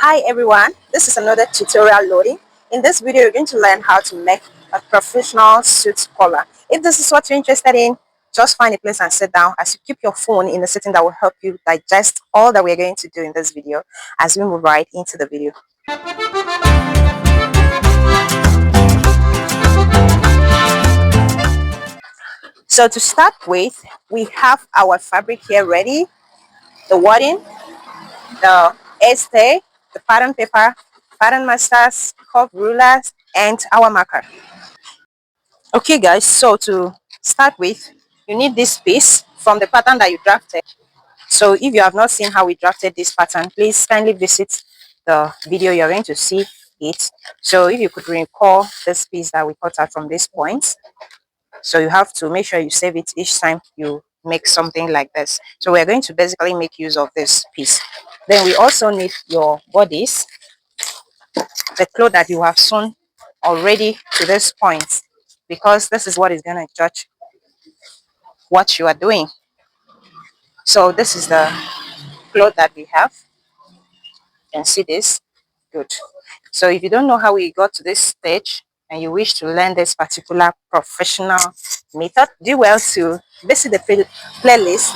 Hi everyone, this is another tutorial loading. In this video, you're going to learn how to make a professional suit collar. If this is what you're interested in, just find a place and sit down as you keep your phone in a setting that will help you digest all that we're going to do in this video as we move right into the video. So to start with, we have our fabric here ready, the wadding, the stay, the pattern paper, pattern masters, curve rulers, and our marker. Okay guys, so to start with, you need this piece from the pattern that you drafted. So if you have not seen how we drafted this pattern, please kindly visit the video. You're going to see it. So if you could recall this piece that we cut out from this point, so you have to make sure you save it each time you make something like this. So we're going to basically make use of this piece. Then we also need your bodies, the cloth that you have sewn already to this point, because this is what is going to judge what you are doing. So this is the cloth that we have. You can see this. Good. So if you don't know how we got to this stage and you wish to learn this particular professional method, do well to visit the playlist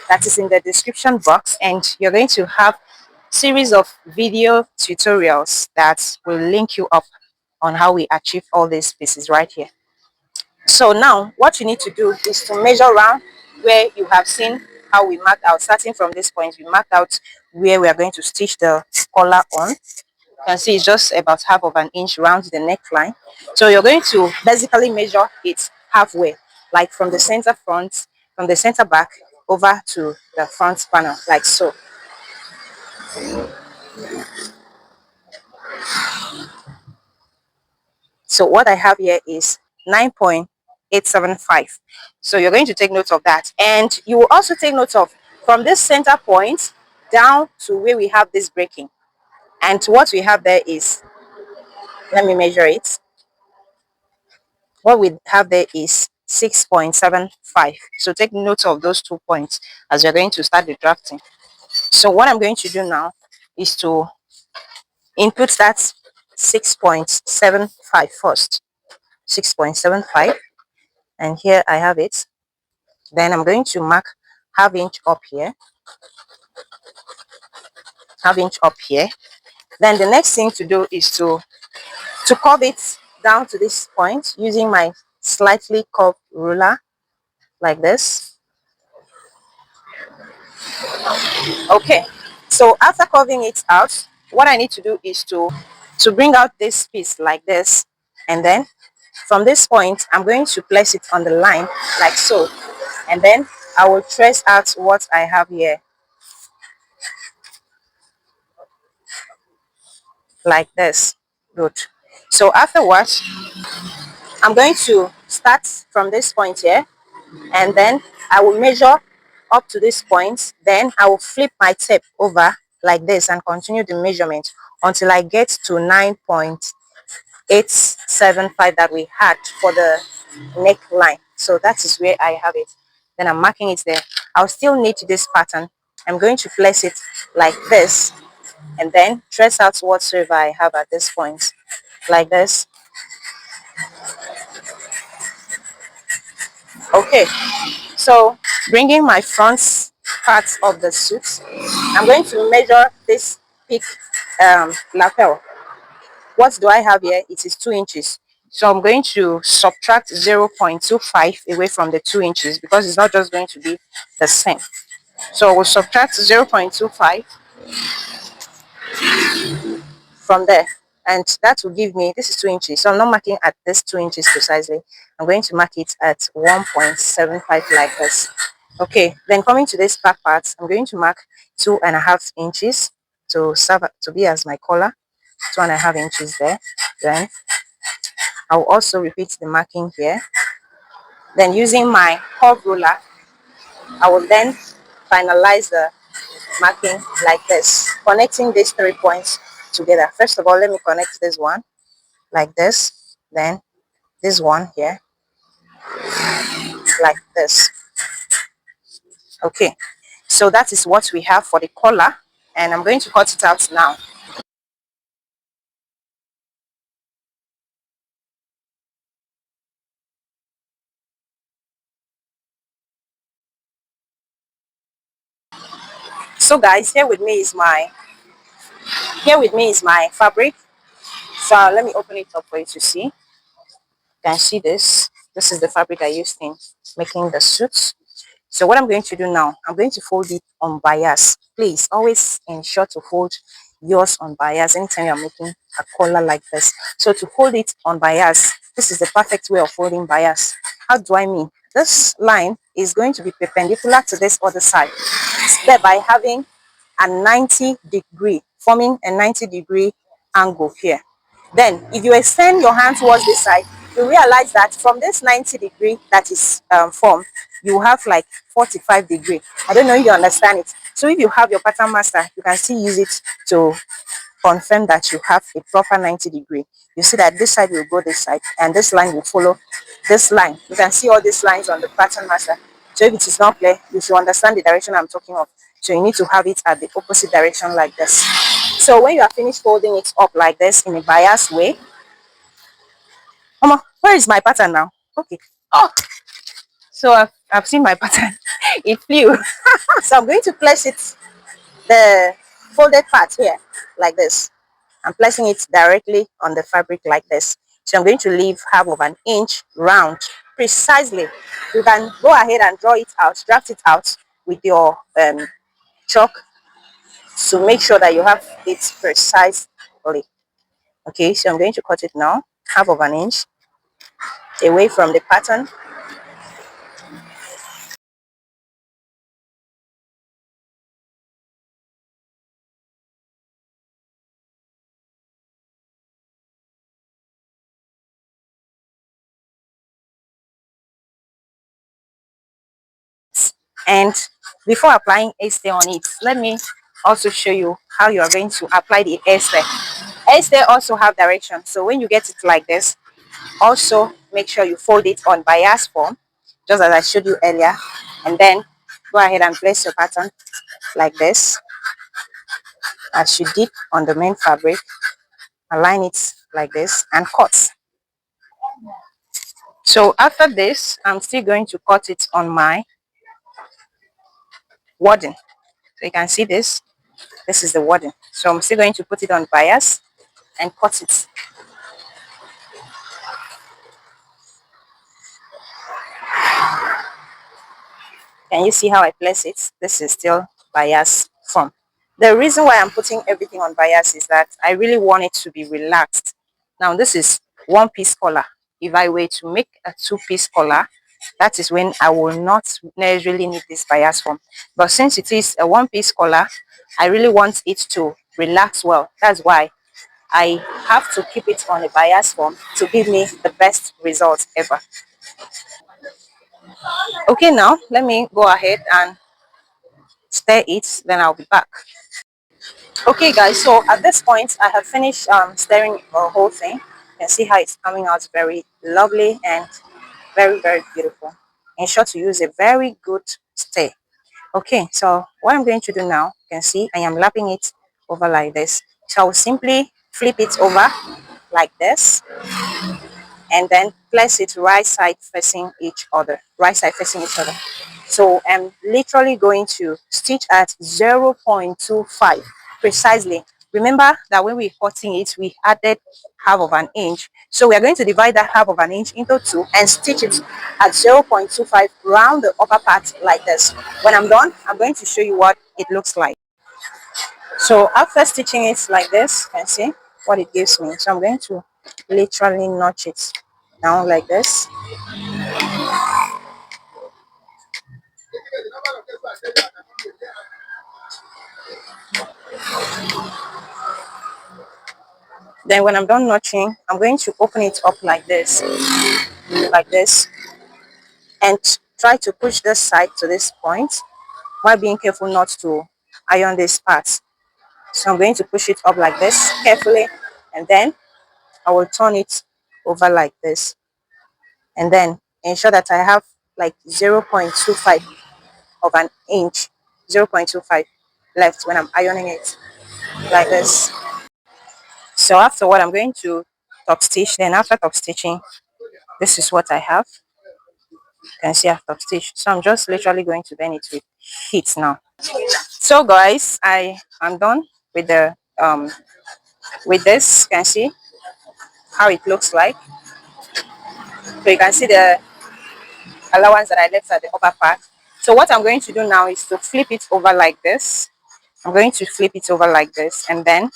that is in the description box, and you're going to have series of video tutorials that will link you up on how we achieve all these pieces right here. So now what you need to do is to measure around where you have seen how we marked out. Starting from this point, we marked out where we are going to stitch the collar on. You can see it's just about half of an inch around the neckline. So you're going to basically measure it halfway, like from the center front, from the center back over to the front panel, like so. So what I have here is 9.875. So you're going to take note of that. And you will also take note of from this center point down to where we have this breaking. And what we have there is, let me measure it. What we have there is 6.75. So take note of those 2 points as you're going to start the drafting. So what I'm going to do now is to input that 6.75 first. 6.75. And here I have it. Then I'm going to mark half inch up here, half inch up here. Then the next thing to do is to curve it down to this point using my slightly curved ruler like this. Okay, so after curving it out, what I need to do is to bring out this piece like this, and then from this point I'm going to place it on the line like so, and then I will trace out what I have here like this. Good. So afterwards, I'm going to start from this point here, and then I will measure up to this point. Then I will flip my tape over like this and continue the measurement until I get to 9.875 that we had for the neckline. So that is where I have it. Then I'm marking it there. I'll still need this pattern. I'm going to place it like this and then trace out whatsoever I have at this point like this. Okay, so bringing my front part of the suit, I'm going to measure this peak lapel. What do I have here? It is 2 inches. So I'm going to subtract 0.25 away from the 2 inches because it's not just going to be the same. So we'll subtract 0.25 from there, and that will give me, this is 2 inches, so I'm not marking at this 2 inches precisely. I'm going to mark it at 1.75 like this. Okay, then coming to this back part, I'm going to mark 2.5 inches to serve to be as my collar. 2.5 inches there. Then I'll also repeat the marking here. Then using my curve ruler, I will then finalize the marking like this, connecting these 3 points together. First of all, let me connect this one like this, then this one here like this. Okay, so that is what we have for the collar, and I'm going to cut it out now. So guys, here with me is my fabric. So let me open it up for you to see. You can see this. This is the fabric I used in making the suit. So what I'm going to do now, I'm going to fold it on bias. Please always ensure to fold yours on bias anytime you're making a collar like this. So to hold it on bias, this is the perfect way of folding bias. How do I mean? This line is going to be perpendicular to this other side, thereby having a 90-degree, forming a 90-degree angle here. Then if you extend your hand towards this side, you realize that from this 90-degree that is formed, you have like 45-degree. I don't know if you understand it. So if you have your pattern master, you can still use it to confirm that you have a proper 90-degree. You see that this side will go this side and this line will follow this line. You can see all these lines on the pattern master. So if it is not clear, you should understand the direction I'm talking of. So you need to have it at the opposite direction like this. So when you are finished folding it up like this in a bias way, Mama, where is my pattern now? Okay. Oh, so I've seen my pattern. It flew. So I'm going to place it, the folded part here, like this. I'm placing it directly on the fabric like this. So I'm going to leave half of an inch round, precisely. You can go ahead and draw it out, draft it out with your chalk to make sure that you have it precisely. Okay, so I'm going to cut it now, half of an inch away from the pattern. And before applying hairstay on it, let me also show you how you are going to apply the hairstay. Hairstay also have direction. So when you get it like this, also make sure you fold it on bias form, just as I showed you earlier. And then go ahead and place your pattern like this. As you dip on the main fabric, align it like this and cut. So after this, I'm still going to cut it on my wadding. So you can see this. This is the wadding. So I'm still going to put it on bias and cut it. Can you see how I place it? This is still bias form. The reason why I'm putting everything on bias is that I really want it to be relaxed. Now this is one piece collar. If I were to make a two-piece collar, that is when I will not necessarily need this bias form. But since it is a one-piece collar, I really want it to relax well. That's why I have to keep it on a bias form to give me the best results ever. Okay, now let me go ahead and stir it, then I'll be back. Okay guys, so at this point I have finished stirring the whole thing. You can see how it's coming out very lovely and very beautiful. Ensure to use a very good stir. Okay, so what I'm going to do now, you can see I am lapping it over like this. So I will simply flip it over like this and then place it right side facing each other, so I'm literally going to stitch at 0.25 precisely. Remember that when we're cutting it, we added half of an inch, so we are going to divide that half of an inch into two and stitch it at 0.25 round the upper part like this. When I'm done, I'm going to show you what it looks like. So after stitching it like this, you can see what it gives me. So I'm going to literally notch it down like this. Then when I'm done notching, I'm going to open it up like this, and try to push this side to this point while being careful not to iron this part. So I'm going to push it up like this carefully, and then I will turn it over like this, and then ensure that I have like 0.25 of an inch, 0.25 left when I'm ironing it like this. So afterward, I'm going to top stitch. Then after top stitching, this is what I have. You can see I've top stitched. So I'm just literally going to bend it with heat now. So guys, I am done with the with this. You can see how it looks like. So you can see the allowance that I left at the upper part. So what I'm going to do now is to flip it over like this. I'm going to flip it over like this, and then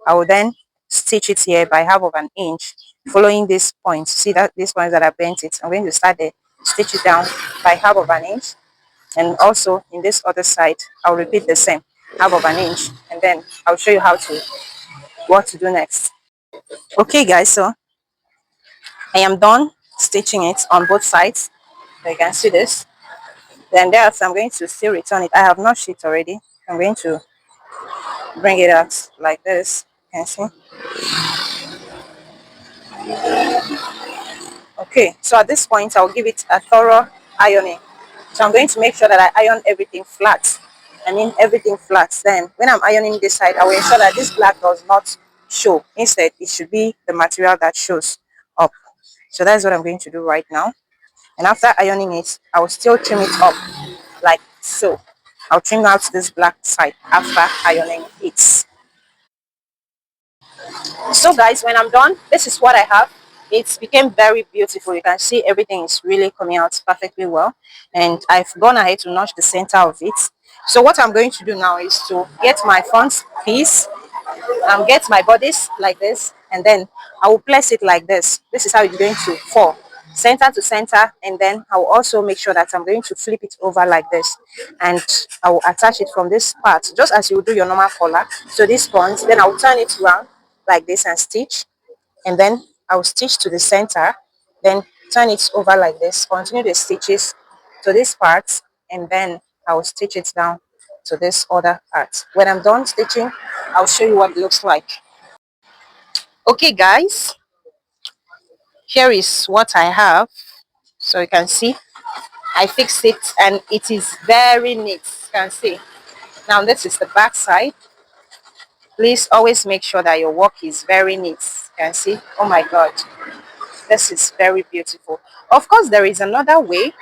I will then stitch it here by half of an inch, following this point. See that these points that I bent it, I'm going to start there, stitch it down by half of an inch, and also in this other side I'll repeat the same, half of an inch, and then I'll show you how to what to do next. Okay guys, so I am done stitching it on both sides. So you can see this. Then thereafter I'm going to still return it. I have notched it already. I'm going to bring it out like this. You can see. Okay, so at this point I'll give it a thorough ironing. So I'm going to make sure that I iron everything flat. I mean everything flat. Then when I'm ironing this side, I will ensure that this black does not show. Instead, it should be the material that shows up. So that's what I'm going to do right now. And after ironing it, I will still trim it up like so. I'll trim out this black side after ironing it. So guys, when I'm done, this is what I have. It became very beautiful. You can see everything is really coming out perfectly well, and I've gone ahead to notch the center of it. So what I'm going to do now is to get my front piece, get my bodice like this, and then I will place it like this. This is how it's going to fall, center to center, and then I will also make sure that I'm going to flip it over like this, and I will attach it from this part just as you would do your normal collar. So this point, then I will turn it around like this and stitch, and then I will stitch to the center, then turn it over like this, continue the stitches to this part, and then I will stitch it down to this other part. When I'm done stitching, I'll show you what it looks like. Okay guys, here is what I have. So you can see I fixed it and it is very neat. You can see. Now this is the back side. Please always make sure that your work is very neat. You can see. Oh my god, this is very beautiful. Of course, there is another way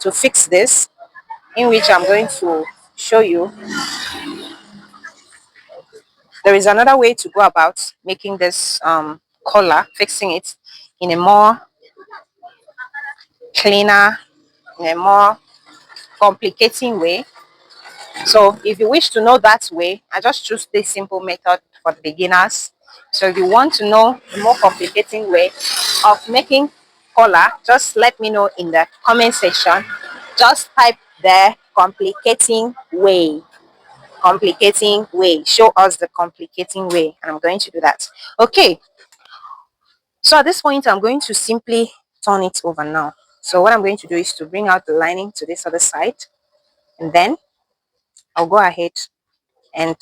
to fix this, in which I'm going to show you. There is another way to go about making this collar, fixing it in a more cleaner, in a more complicating way. So if you wish to know that way, I just choose this simple method for the beginners. So if you want to know the more complicating way of making collar, just let me know in the comment section. Just type the complicating way. Complicating way. Show us the complicating way. And I'm going to do that. Okay. So at this point, I'm going to simply turn it over now. So what I'm going to do is to bring out the lining to this other side. And then I'll go ahead and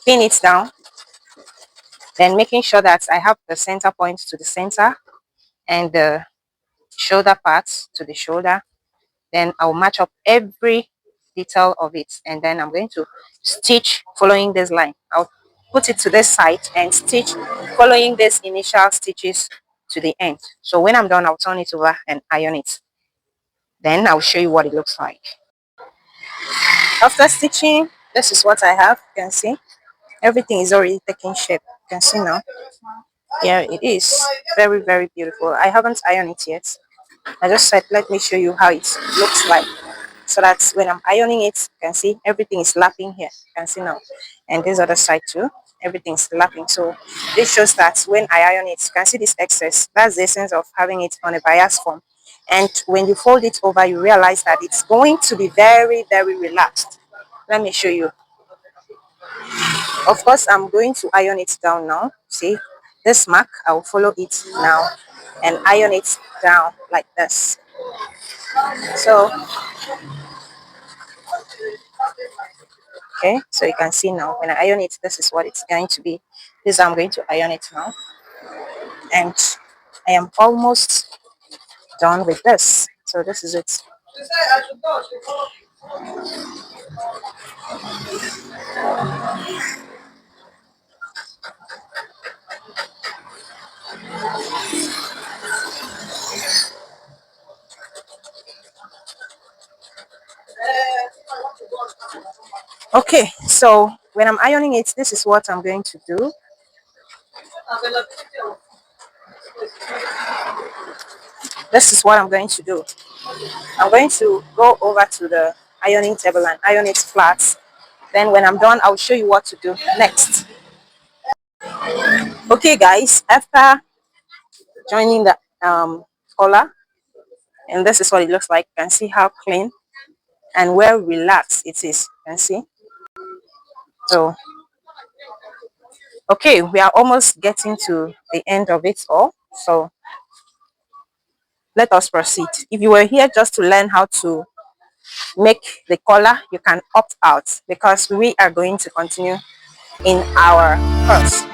pin it down, then making sure that I have the center point to the center and the shoulder parts to the shoulder. Then I'll match up every detail of it, and then I'm going to stitch following this line. I'll put it to this side and stitch following these initial stitches to the end. So when I'm done, I'll turn it over and iron it. Then I'll show you what it looks like. After stitching, this is what I have. You can see everything is already taking shape. You can see now. Yeah, it is very, very beautiful. I haven't ironed it yet. I just said let me show you how it looks like, so that when I'm ironing it, you can see everything is lapping here. You can see now, and this other side too, everything's lapping. So this shows that when I iron it, you can see this excess. That's the essence of having it on a bias form. And when you fold it over, you realize that it's going to be very, very relaxed. Let me show you. Of course, I'm going to iron it down now. See this mark, I will follow it now and iron it down like this. So okay, so you can see now when I iron it, this is what it's going to be. This I'm going to iron it now, and I am almost done with this. So this is it. Okay, so when I'm ironing it, this is what I'm going to do. This is what I'm going to do. I'm going to go over to the ironing table and iron it flat. Then when I'm done, I'll show you what to do next. Okay guys, after joining the collar, and this is what it looks like. You can see how clean and well relaxed it is. You can see. So okay, we are almost getting to the end of it all. So let us proceed. If you were here just to learn how to make the collar, you can opt out because we are going to continue in our course.